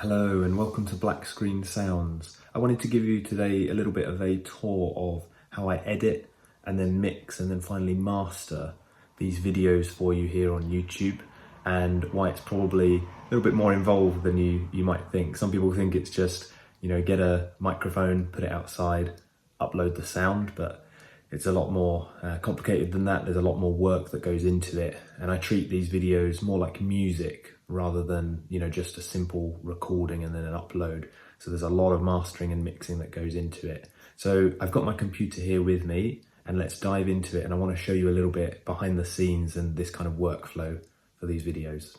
Hello and welcome to Black Screen Sounds. I wanted to give you today a little bit of a tour of how I edit and then mix and then finally master these videos for you here on YouTube, and why it's probably a little bit more involved than you might think. Some people think it's just, get a microphone, put it outside, upload the sound, but it's a lot more complicated than that. There's a lot more work that goes into it, and I treat these videos more like music rather than just a simple recording and then an upload. So there's a lot of mastering and mixing that goes into it. So I've got my computer here with me, and let's dive into it, and I want to show you a little bit behind the scenes and this kind of workflow for these videos.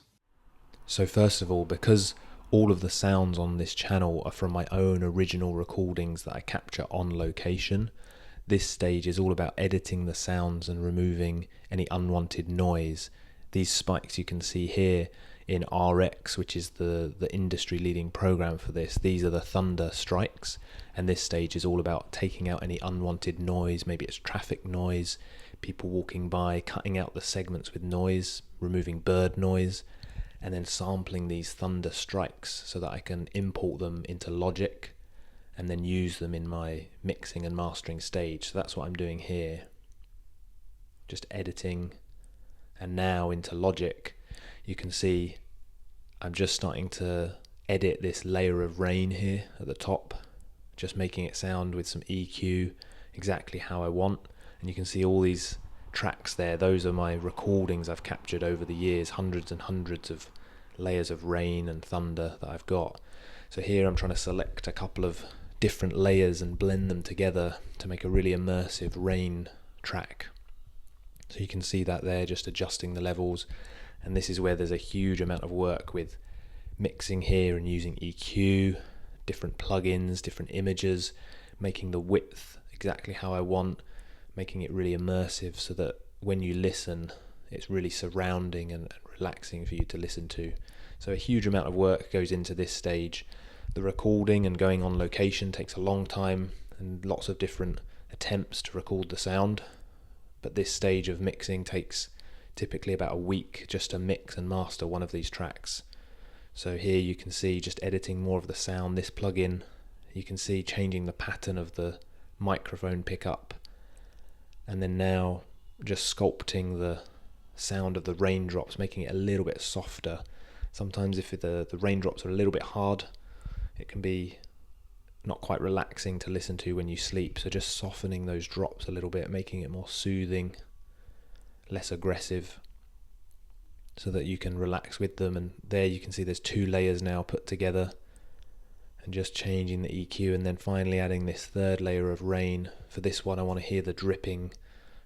So first of all, because all of the sounds on this channel are from my own original recordings that I capture on location, this stage is all about editing the sounds and removing any unwanted noise. These spikes you can see here in RX, which is the industry leading program for this, these are the thunder strikes, and this stage is all about taking out any unwanted noise. Maybe it's traffic noise, people walking by, cutting out the segments with noise, removing bird noise, and then sampling these thunder strikes so that I can import them into Logic and then use them in my mixing and mastering stage. So that's what I'm doing here, just editing. And now into Logic, you can see I'm just starting to edit this layer of rain here at the top, just making it sound with some EQ exactly how I want. And you can see all these tracks there. Those are my recordings I've captured over the years, hundreds and hundreds of layers of rain and thunder that I've got. So here I'm trying to select a couple of different layers and blend them together to make a really immersive rain track. So you can see that there, just adjusting the levels. And this is where there's a huge amount of work with mixing here and using EQ, different plugins, different images, making the width exactly how I want, making it really immersive so that when you listen, it's really surrounding and relaxing for you to listen to. So a huge amount of work goes into this stage. The recording and going on location takes a long time and lots of different attempts to record the sound. But this stage of mixing takes typically about a week just to mix and master one of these tracks. So here you can see just editing more of the sound. This plugin, you can see changing the pattern of the microphone pickup, and then now just sculpting the sound of the raindrops, making it a little bit softer. Sometimes if the raindrops are a little bit hard, it can be not quite relaxing to listen to when you sleep. So just softening those drops a little bit, making it more soothing, less aggressive, so that you can relax with them. And there you can see there's two layers now put together, and just changing the EQ, and then finally adding this third layer of rain. For this one I want to hear the dripping,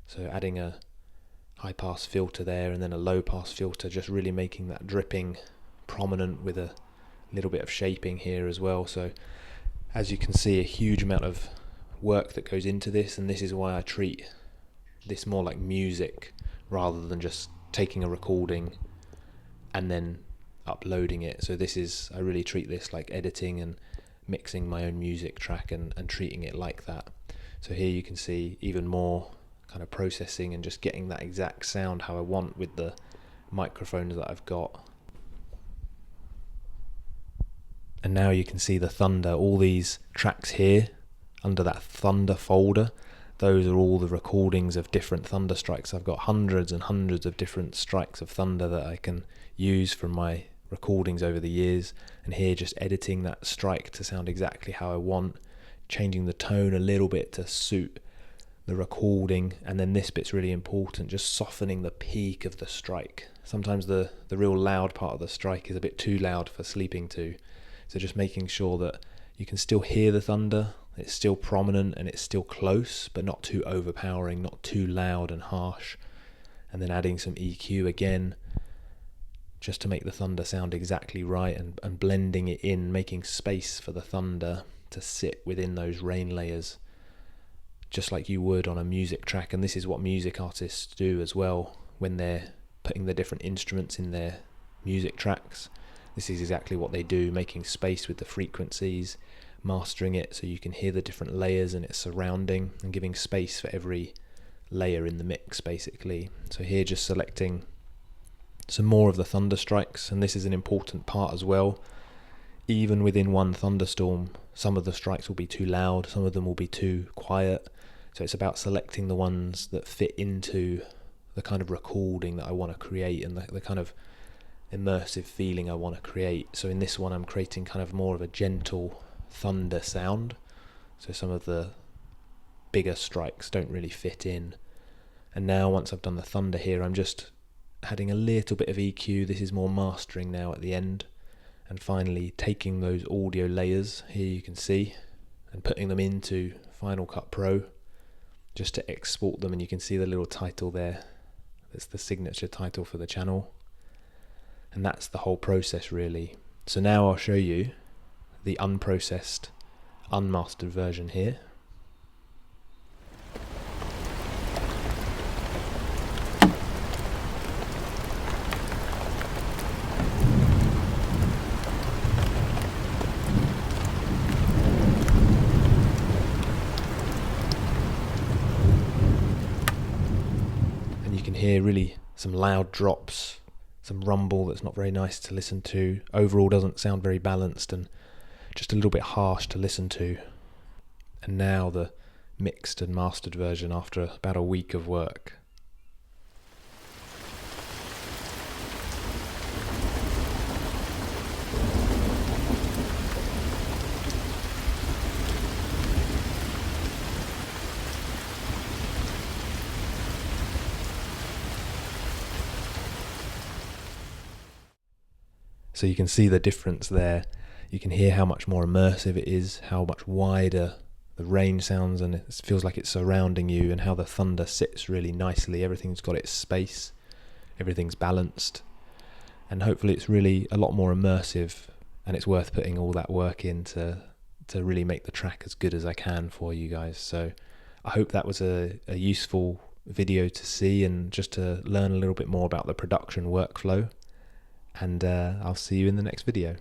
so adding a high pass filter there and then a low pass filter, just really making that dripping prominent with a little bit of shaping here as well. So as you can see, a huge amount of work that goes into this, and this is why I treat this more like music rather than just taking a recording and then uploading it. So I really treat this like editing and mixing my own music track and treating it like that. So here you can see even more kind of processing and just getting that exact sound how I want with the microphones that I've got. And now you can see the thunder, all these tracks here under that thunder folder. Those are all the recordings of different thunder strikes. I've got hundreds and hundreds of different strikes of thunder that I can use from my recordings over the years. And here just editing that strike to sound exactly how I want, changing the tone a little bit to suit the recording. And then this bit's really important, just softening the peak of the strike. Sometimes the real loud part of the strike is a bit too loud for sleeping to. So just making sure that you can still hear the thunder, it's still prominent and it's still close, but not too overpowering, not too loud and harsh. And then adding some EQ again, just to make the thunder sound exactly right, and blending it in, making space for the thunder to sit within those rain layers, just like you would on a music track. And this is what music artists do as well when they're putting the different instruments in their music tracks. This is exactly what they do, making space with the frequencies, mastering it so you can hear the different layers and its surrounding, and giving space for every layer in the mix basically. So here just selecting some more of the thunder strikes, and this is an important part as well. even within one thunderstorm, some of the strikes will be too loud, some of them will be too quiet. So it's about selecting the ones that fit into the kind of recording that I want to create and the kind of immersive feeling I want to create. So in this one I'm creating kind of more of a gentle thunder sound. So some of the bigger strikes don't really fit in. And now once I've done the thunder here, I'm just adding a little bit of EQ. This is more mastering now at the end. And finally taking those audio layers, here you can see, and putting them into Final Cut Pro just to export them. And you can see the little title there. That's the signature title for the channel. And that's the whole process really. So now I'll show you the unprocessed, unmastered version here. You can hear really some loud drops, some rumble that's not very nice to listen to. Overall doesn't sound very balanced and just a little bit harsh to listen to. And now the mixed and mastered version after about a week of work. So you can see the difference there. You can hear how much more immersive it is, how much wider the rain sounds, and it feels like it's surrounding you, and how the thunder sits really nicely. Everything's got its space, everything's balanced, and hopefully it's really a lot more immersive, and it's worth putting all that work in to really make the track as good as I can for you guys. So I hope that was a useful video to see and just to learn a little bit more about the production workflow. And I'll see you in the next video.